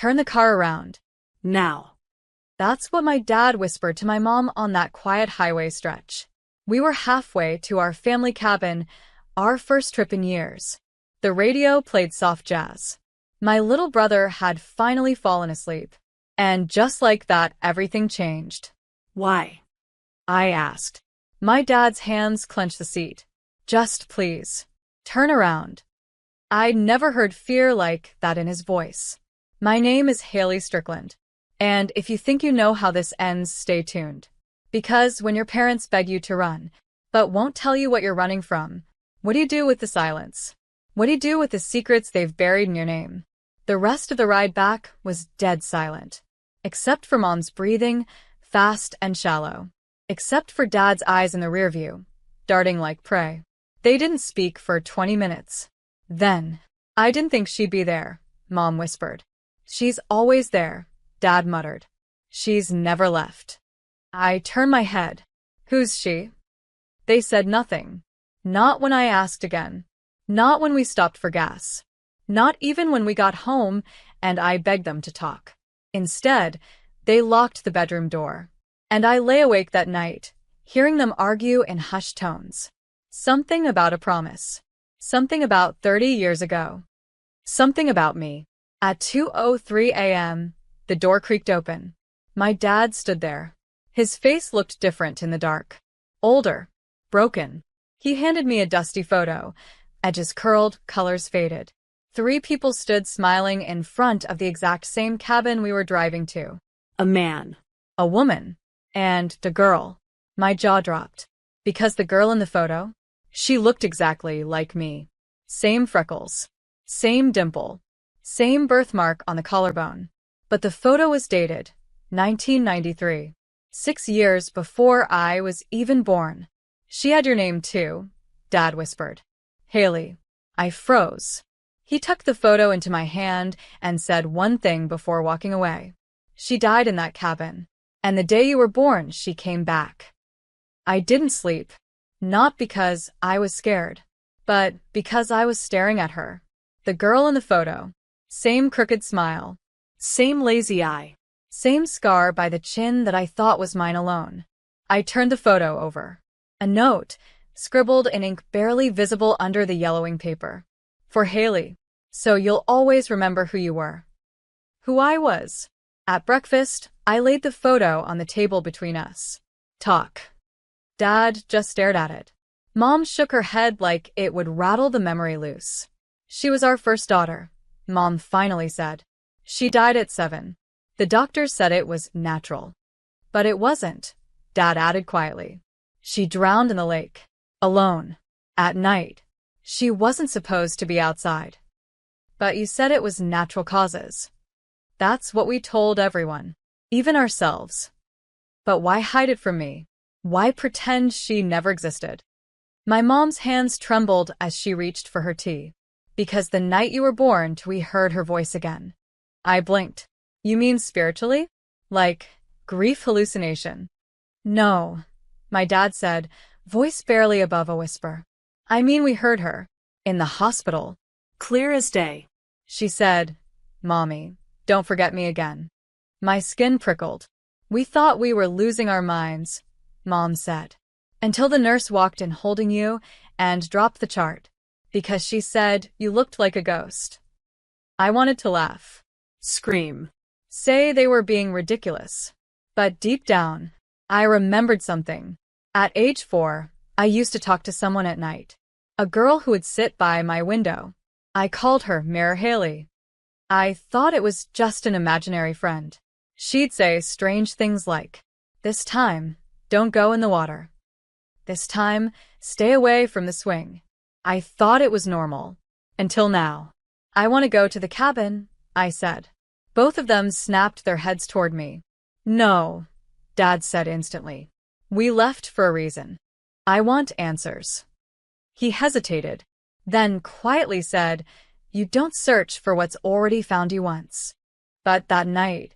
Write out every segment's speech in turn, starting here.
Turn the car around. Now. That's what my dad whispered to my mom on that quiet highway stretch. We were halfway to our family cabin, our first trip in years. The radio played soft jazz. My little brother had finally fallen asleep. And just like that, everything changed. Why? I asked. My dad's hands clenched the seat. Just please. Turn around. I'd never heard fear like that in his voice. My name is Haley Strickland. And if you think you know how this ends, stay tuned. Because when your parents beg you to run, but won't tell you what you're running from, what do you do with the silence? What do you do with the secrets they've buried in your name? The rest of the ride back was dead silent. Except for Mom's breathing, fast and shallow. Except for Dad's eyes in the rear view, darting like prey. They didn't speak for 20 minutes. Then, I didn't think she'd be there, Mom whispered. She's always there, Dad muttered. She's never left. I turned my head. Who's she? They said nothing. Not when I asked again. Not when we stopped for gas. Not even when we got home and I begged them to talk. Instead, they locked the bedroom door. And I lay awake that night, hearing them argue in hushed tones. Something about a promise. Something about 30 years ago. Something about me. At 2:03 a.m., the door creaked open. My dad stood there. His face looked different in the dark. Older. Broken. He handed me a dusty photo. Edges curled, colors faded. 3 people stood smiling in front of the exact same cabin we were driving to. A man. A woman. And a girl. My jaw dropped. Because the girl in the photo? She looked exactly like me. Same freckles. Same dimple. Same birthmark on the collarbone. But the photo was dated. 1993. 6 years before I was even born. She had your name too, Dad whispered. Haley. I froze. He tucked the photo into my hand and said one thing before walking away. She died in that cabin. And the day you were born, she came back. I didn't sleep. Not because I was scared, but because I was staring at her. The girl in the photo. Same crooked smile. Same lazy eye. Same scar by the chin that I thought was mine alone. I turned the photo over. A note, scribbled in ink barely visible under the yellowing paper. For Haley. So you'll always remember who you were. Who I was. At breakfast, I laid the photo on the table between us. Talk. Dad just stared at it. Mom shook her head like it would rattle the memory loose. She was our first daughter, Mom finally said. She died at 7. The doctor said it was natural. But it wasn't, Dad added quietly. She drowned in the lake. Alone. At night. She wasn't supposed to be outside. But you said it was natural causes. That's what we told everyone. Even ourselves. But why hide it from me? Why pretend she never existed? My mom's hands trembled as she reached for her tea. Because the night you were born, we heard her voice again. I blinked. You mean spiritually? Like grief hallucination? No, my dad said, voice barely above a whisper. I mean we heard her. In the hospital. Clear as day. She said, Mommy, don't forget me again. My skin prickled. We thought we were losing our minds, Mom said. Until the nurse walked in holding you and dropped the chart. Because she said you looked like a ghost. I wanted to laugh. Scream. Say they were being ridiculous. But deep down, I remembered something. At age 4, I used to talk to someone at night. A girl who would sit by my window. I called her Mirror Haley. I thought it was just an imaginary friend. She'd say strange things like, this time, don't go in the water. This time, stay away from the swing. I thought it was normal. Until now. I want to go to the cabin, I said. Both of them snapped their heads toward me. No, Dad said instantly. We left for a reason. I want answers. He hesitated, then quietly said, you don't search for what's already found you once. But that night,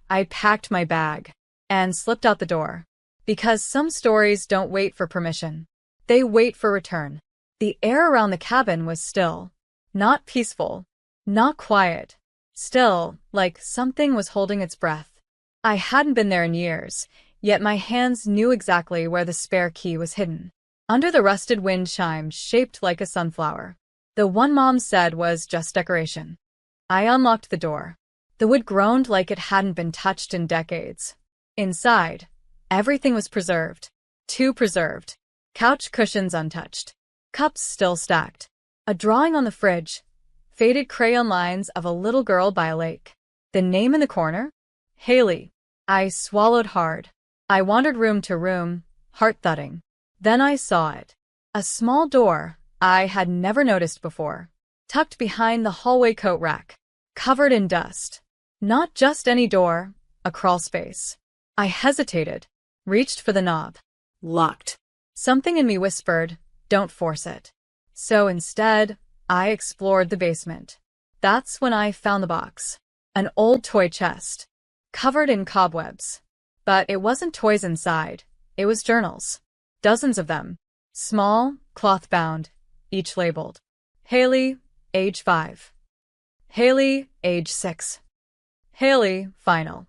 I packed my bag and slipped out the door. Because some stories don't wait for permission. They wait for return. The air around the cabin was still. Not peaceful. Not quiet. Still, like something was holding its breath. I hadn't been there in years, yet my hands knew exactly where the spare key was hidden. Under the rusted wind chime shaped like a sunflower. The one Mom said was just decoration. I unlocked the door. The wood groaned like it hadn't been touched in decades. Inside, everything was preserved. Too preserved. Couch cushions untouched. Cups still stacked. A drawing on the fridge. Faded crayon lines of a little girl by a lake. The name in the corner? Haley. I swallowed hard. I wandered room to room, heart thudding. Then I saw it. A small door I had never noticed before, tucked behind the hallway coat rack, covered in dust. Not just any door, a crawl space. I hesitated, reached for the knob. Locked. Something in me whispered, don't force it. So instead, I explored the basement. That's when I found the box. An old toy chest, covered in cobwebs. But it wasn't toys inside, it was journals. Dozens of them. Small, cloth-bound, each labeled. Haley, age 5. Haley, age 6. Haley, final.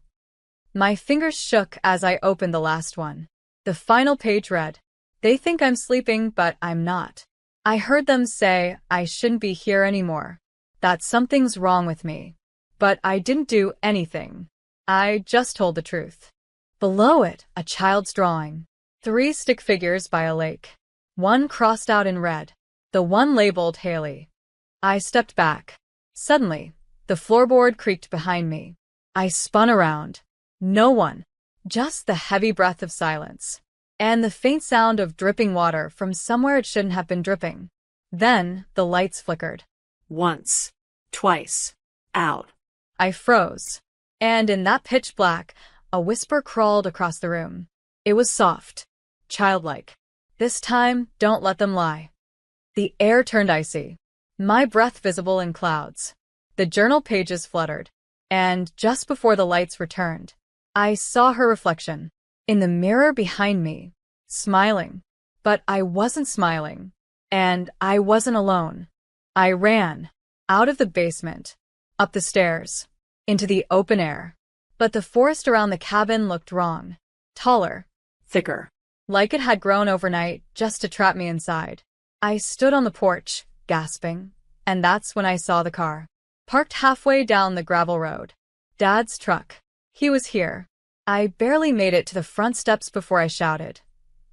My fingers shook as I opened the last one. The final page read, "They think I'm sleeping, but I'm not." I heard them say I shouldn't be here anymore, that something's wrong with me. But I didn't do anything. I just told the truth. Below it, a child's drawing. 3 stick figures by a lake. One crossed out in red. The one labeled Haley. I stepped back. Suddenly, the floorboard creaked behind me. I spun around. No one. Just the heavy breath of silence. And the faint sound of dripping water from somewhere it shouldn't have been dripping. Then, the lights flickered. Once. Twice. Out. I froze. And in that pitch black, a whisper crawled across the room. It was soft. Childlike. This time, don't let them lie. The air turned icy. My breath visible in clouds. The journal pages fluttered. And just before the lights returned, I saw her reflection. In the mirror behind me. Smiling. But I wasn't smiling. And I wasn't alone. I ran. Out of the basement. Up the stairs. Into the open air. But the forest around the cabin looked wrong. Taller. Thicker. Like it had grown overnight just to trap me inside. I stood on the porch, gasping, and that's when I saw the car. Parked halfway down the gravel road. Dad's truck. He was here. I barely made it to the front steps before I shouted,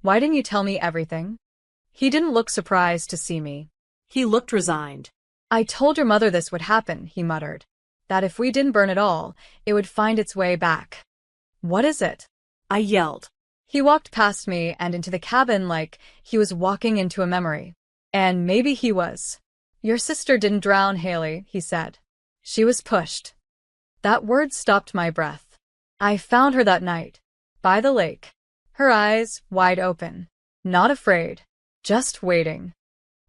"Why didn't you tell me everything?" He didn't look surprised to see me. He looked resigned. "I told your mother this would happen," he muttered. "That if we didn't burn it all, it would find its way back." "What is it?" I yelled. He walked past me and into the cabin like he was walking into a memory. And maybe he was. "Your sister didn't drown, Haley," he said. "She was pushed." That word stopped my breath. I found her that night. By the lake. Her eyes wide open. Not afraid. Just waiting.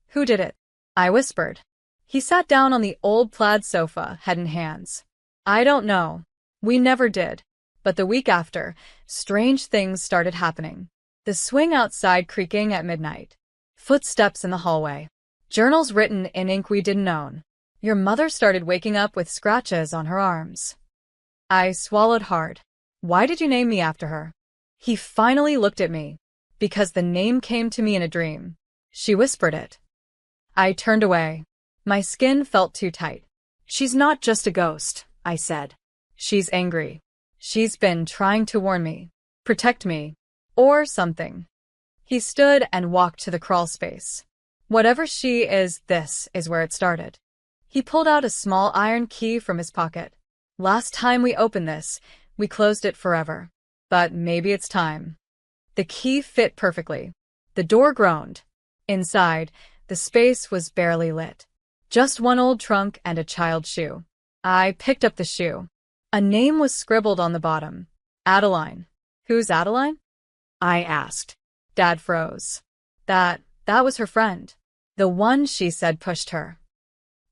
"Who did it?" I whispered. He sat down on the old plaid sofa, head in hands. "I don't know. We never did." But the week after, strange things started happening. The swing outside creaking at midnight. Footsteps in the hallway. Journals written in ink we didn't own. Your mother started waking up with scratches on her arms. I swallowed hard. "Why did you name me after her?" He finally looked at me. "Because the name came to me in a dream." She whispered it. I turned away. My skin felt too tight. "She's not just a ghost," I said. "She's angry. She's been trying to warn me, protect me, or something." He stood and walked to the crawl space. "Whatever she is, this is where it started." He pulled out a small iron key from his pocket. "Last time we opened this, we closed it forever. But maybe it's time." The key fit perfectly. The door groaned. Inside, the space was barely lit. Just one old trunk and a child's shoe. I picked up the shoe. A name was scribbled on the bottom. Adeline. "Who's Adeline?" I asked. Dad froze. That was her friend. The one she said pushed her.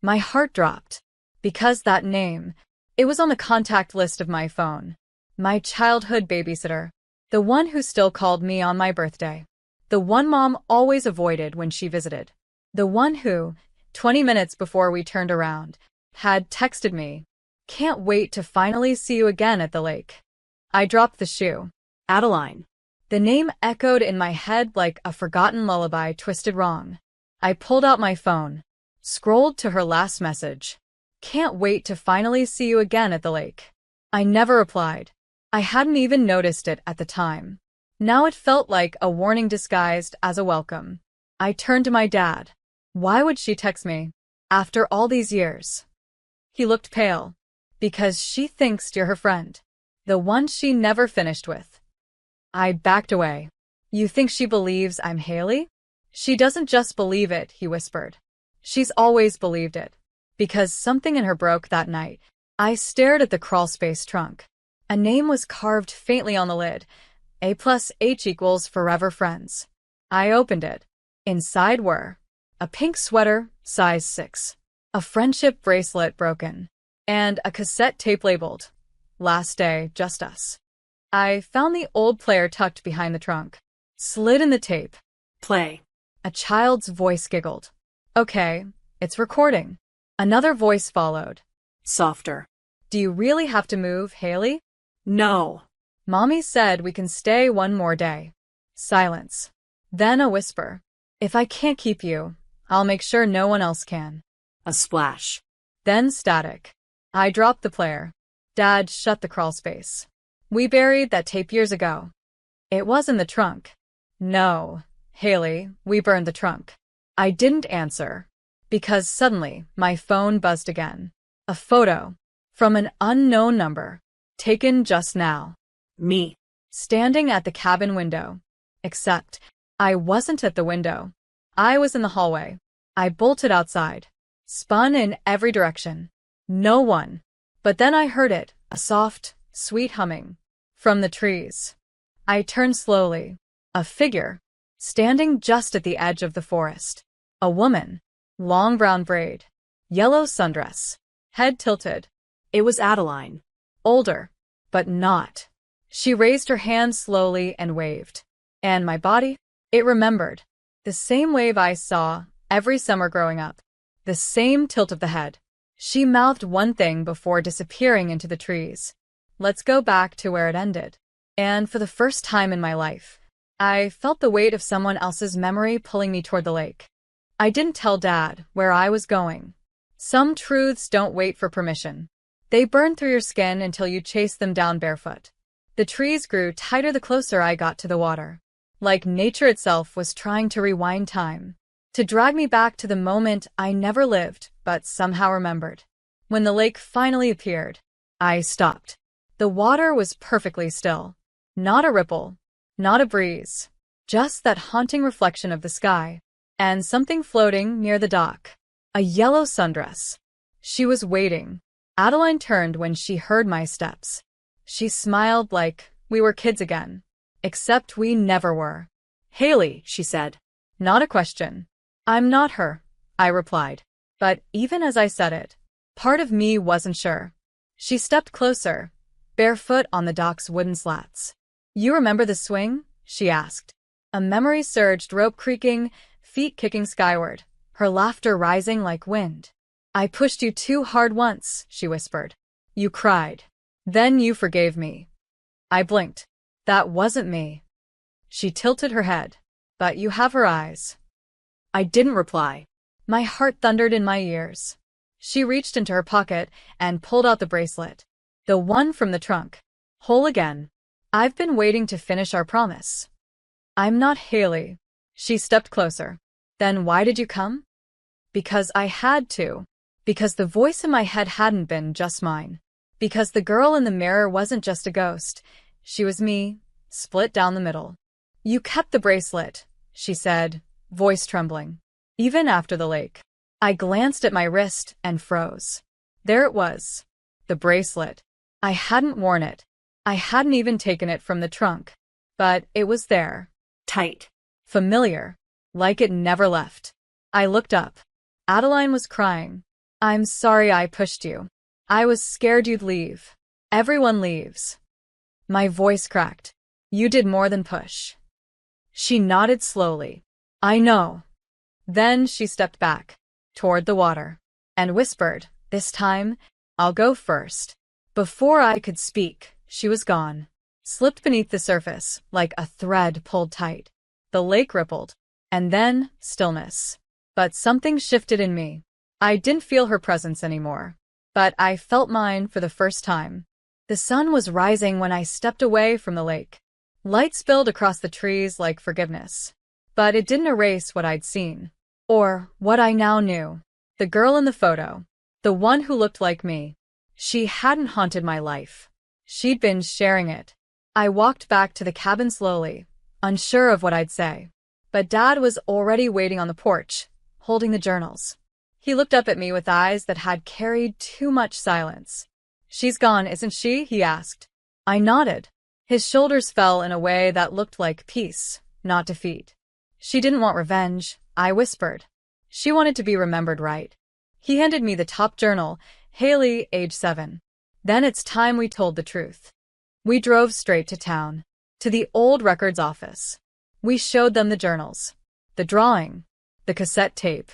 My heart dropped. Because that name, it was on the contact list of my phone. My childhood babysitter. The one who still called me on my birthday. The one Mom always avoided when she visited. The one who, 20 minutes before we turned around, had texted me, Can't wait to finally see you again at the lake. I dropped the shoe. Adeline. The name echoed in my head like a forgotten lullaby twisted wrong. I pulled out my phone, scrolled to her last message. Can't wait to finally see you again at the lake. I never replied. I hadn't even noticed it at the time. Now it felt like a warning disguised as a welcome. I turned to my dad. Why would she text me? After all these years? He looked pale. Because she thinks you're her friend. The one she never finished with. I backed away. You think she believes I'm Haley? She doesn't just believe it, he whispered. She's always believed it. Because something in her broke that night. I stared at the crawlspace trunk. A name was carved faintly on the lid. A+H = forever friends. I opened it. Inside were a pink sweater, size 6, a friendship bracelet broken, and a cassette tape labeled, Last Day, Just Us. I found the old player tucked behind the trunk. Slid in the tape. Play. A child's voice giggled. Okay, it's recording. Another voice followed. Softer. Do you really have to move, Haley? No. Mommy said we can stay one more day. Silence. Then a whisper. If I can't keep you, I'll make sure no one else can. A splash. Then static. I dropped the player. Dad shut the crawlspace. We buried that tape years ago. It was in the trunk. No, Haley, we burned the trunk. I didn't answer. Because suddenly, my phone buzzed again. A photo. From an unknown number. Taken just now. Me. Standing at the cabin window. Except, I wasn't at the window. I was in the hallway. I bolted outside. Spun in every direction. No one. But then I heard it, a soft, sweet humming. From the trees. I turned slowly. A figure. Standing just at the edge of the forest. A woman. Long brown braid. Yellow sundress. Head tilted. It was Adeline. Older. But not. She raised her hand slowly and waved. And my body? It remembered. The same wave I saw every summer growing up. The same tilt of the head. She mouthed one thing before disappearing into the trees. Let's go back to where it ended. And for the first time in my life, I felt the weight of someone else's memory pulling me toward the lake. I didn't tell Dad where I was going. Some truths don't wait for permission. They burn through your skin until you chase them down barefoot. The trees grew tighter the closer I got to the water. Like nature itself was trying to rewind time. To drag me back to the moment I never lived, but somehow remembered. When the lake finally appeared, I stopped. The water was perfectly still. Not a ripple. Not a breeze. Just that haunting reflection of the sky. And something floating near the dock. A yellow sundress. She was waiting. Adeline turned when she heard my steps. She smiled like we were kids again. Except we never were. Haley, she said. Not a question. I'm not her, I replied. But even as I said it, part of me wasn't sure. She stepped closer, barefoot on the dock's wooden slats. You remember the swing? She asked. A memory surged, rope creaking, feet kicking skyward, her laughter rising like wind. I pushed you too hard once, she whispered. You cried. Then you forgave me. I blinked. That wasn't me. She tilted her head. But you have her eyes. I didn't reply. My heart thundered in my ears. She reached into her pocket and pulled out the bracelet. The one from the trunk. Whole again. I've been waiting to finish our promise. I'm not Haley. She stepped closer. Then why did you come? Because I had to. Because the voice in my head hadn't been just mine. Because the girl in the mirror wasn't just a ghost. She was me, split down the middle. You kept the bracelet, she said, voice trembling. Even after the lake. I glanced at my wrist and froze. There it was. The bracelet. I hadn't worn it. I hadn't even taken it from the trunk. But it was there. Tight. Familiar. Like it never left. I looked up. Adeline was crying. I'm sorry I pushed you. I was scared you'd leave. Everyone leaves. My voice cracked. You did more than push. She nodded slowly. I know. Then she stepped back, toward the water, and whispered, this time, I'll go first. Before I could speak, she was gone, slipped beneath the surface like a thread pulled tight. The lake rippled, and then stillness. But something shifted in me. I didn't feel her presence anymore, but I felt mine for the first time. The sun was rising when I stepped away from the lake. Light spilled across the trees like forgiveness. But it didn't erase what I'd seen. Or what I now knew. The girl in the photo. The one who looked like me. She hadn't haunted my life. She'd been sharing it. I walked back to the cabin slowly, unsure of what I'd say. But Dad was already waiting on the porch, holding the journals. He looked up at me with eyes that had carried too much silence. "She's gone, isn't she?" he asked. I nodded. His shoulders fell in a way that looked like peace, not defeat. "She didn't want revenge," I whispered. "She wanted to be remembered right." He handed me the top journal, Haley, age 7. "Then it's time we told the truth." We drove straight to town, to the old records office. We showed them the journals, the drawing, the cassette tape.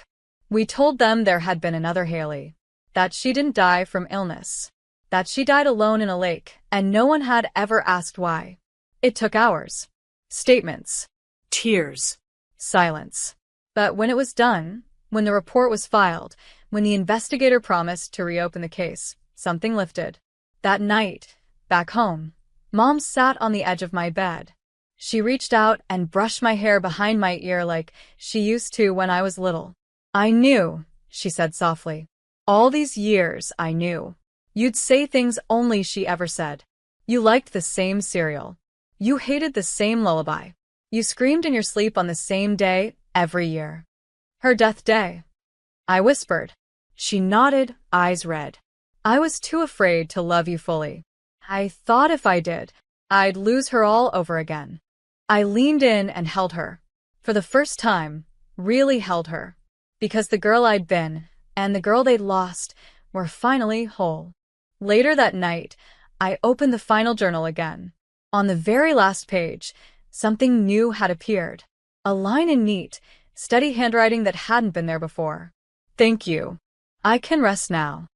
We told them there had been another Haley, that she didn't die from illness, that she died alone in a lake, and no one had ever asked why. It took hours. Statements. Tears. Silence. But when it was done, when the report was filed, when the investigator promised to reopen the case, something lifted. That night, back home, Mom sat on the edge of my bed. She reached out and brushed my hair behind my ear like she used to when I was little. "I knew," she said softly. "All these years I knew. You'd say things only she ever said. You liked the same cereal. You hated the same lullaby. You screamed in your sleep on the same day every year." "Her death day," I whispered. She nodded, eyes red. "I was too afraid to love you fully. I thought if I did, I'd lose her all over again." I leaned in and held her. For the first time, really held her. Because the girl I'd been, and the girl they'd lost, were finally whole. Later that night, I opened the final journal again. On the very last page, something new had appeared. A line in neat, steady handwriting that hadn't been there before. "Thank you. I can rest now."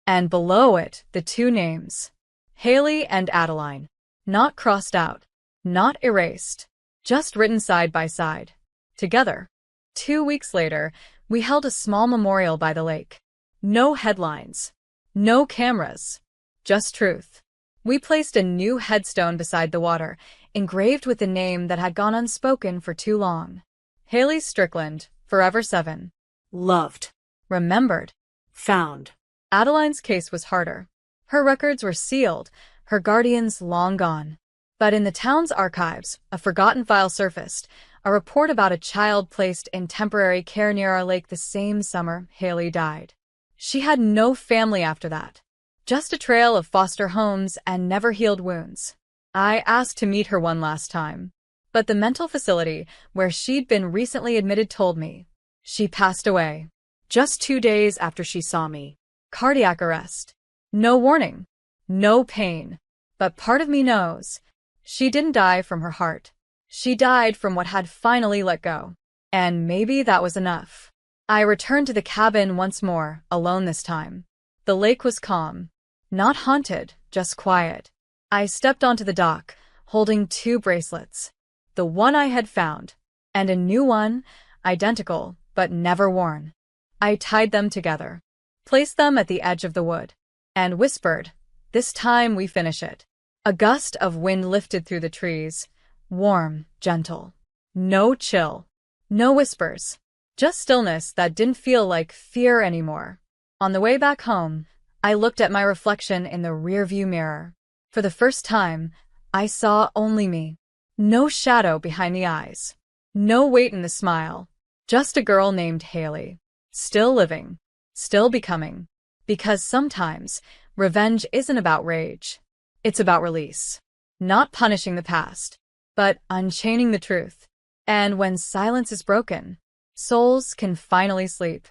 And below it, the two names. Haley and Adeline. Not crossed out. Not erased. Just written side by side. Together. 2 weeks later, we held a small memorial by the lake. No headlines. No cameras. Just truth. We placed a new headstone beside the water, engraved with the name that had gone unspoken for too long. Haley Strickland, forever 7. Loved. Remembered. Found. Adeline's case was harder. Her records were sealed, her guardians long gone. But in the town's archives, a forgotten file surfaced, a report about a child placed in temporary care near our lake the same summer Haley died. She had no family after that. Just a trail of foster homes and never-healed wounds. I asked to meet her one last time. But the mental facility where she'd been recently admitted told me she passed away. Just 2 days after she saw me. Cardiac arrest. No warning. No pain. But part of me knows. She didn't die from her heart. She died from what had finally let go. And maybe that was enough. I returned to the cabin once more, alone this time. The lake was calm. Not haunted, just quiet. I stepped onto the dock, holding 2 bracelets. The one I had found, and a new one, identical, but never worn. I tied them together, placed them at the edge of the wood, and whispered, "This time we finish it." A gust of wind lifted through the trees, warm, gentle. No chill, no whispers, just stillness that didn't feel like fear anymore. On the way back home, I looked at my reflection in the rearview mirror. For the first time, I saw only me. No shadow behind the eyes. No weight in the smile. Just a girl named Haley. Still living. Still becoming. Because sometimes, revenge isn't about rage. It's about release. Not punishing the past, but unchaining the truth. And when silence is broken, souls can finally sleep.